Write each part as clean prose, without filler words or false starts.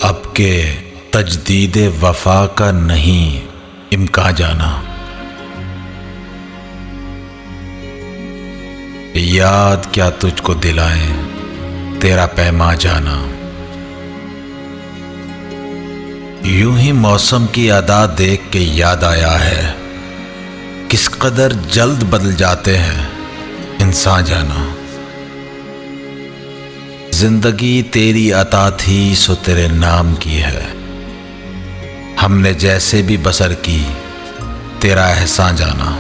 अब के तजदीद वफा का नहीं इम्कान जाना। याद क्या तुझको दिलाएं तेरा पैमा जाना। यूं ही मौसम की अदा देख के याद आया है, किस कदर जल्द बदल जाते हैं इंसान जाना। जिंदगी तेरी अता थी सो तेरे नाम की है, हमने जैसे भी बसर की तेरा एहसान जाना।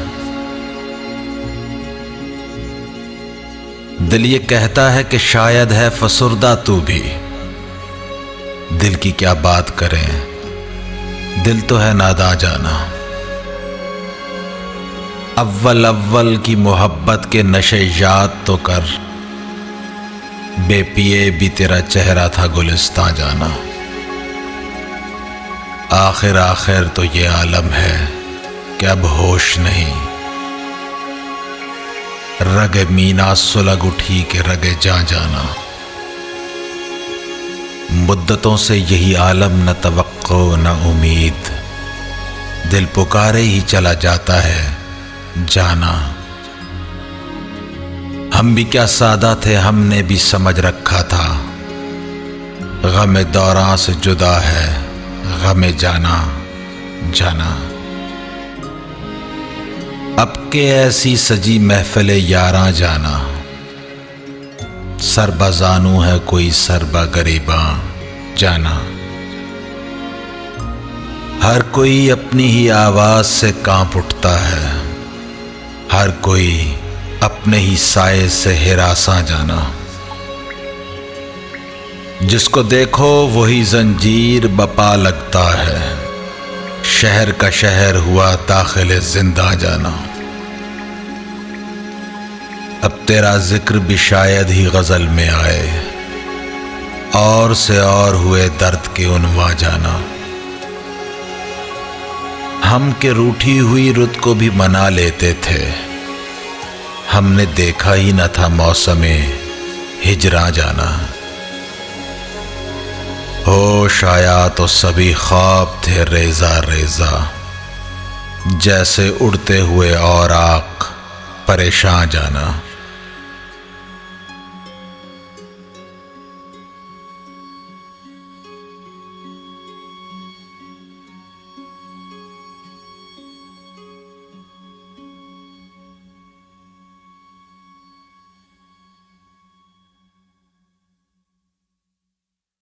दिल ये कहता है कि शायद है फसुर्दा तू भी, दिल की क्या बात करें दिल तो है नादा जाना। अव्वल अव्वल की मोहब्बत के नशे याद तो कर, बेपिए भी तेरा चेहरा था गुलिस्तां जाना। आखिर आखिर तो ये आलम है कि अब होश नहीं, रग मीना सुलग उठी के रगे जा जाना। मुद्दतों से यही आलम न तवक्को न उम्मीद, दिल पुकारे ही चला जाता है जाना। हम भी क्या सादा थे हमने भी समझ रखा था, गम दौरां से जुदा है गम जाना जाना। अब के ऐसी सजी महफिले यारां जाना, सरबजानू है कोई सरबा गरीबा जाना। हर कोई अपनी ही आवाज से कांप उठता है, हर कोई अपने ही साए से हिरासा जाना। जिसको देखो वही जंजीर बपा लगता है, शहर का शहर हुआ दाखिले जिंदा जाना। अब तेरा जिक्र भी शायद ही गजल में आए, और से और हुए दर्द के उनवा जाना। हम के रूठी हुई रुत को भी मना लेते थे, हमने देखा ही न था मौसमे हिजरा जाना। होश आया तो सभी ख्वाब थे रेजा रेजा, जैसे उड़ते हुए और आँख परेशान जाना।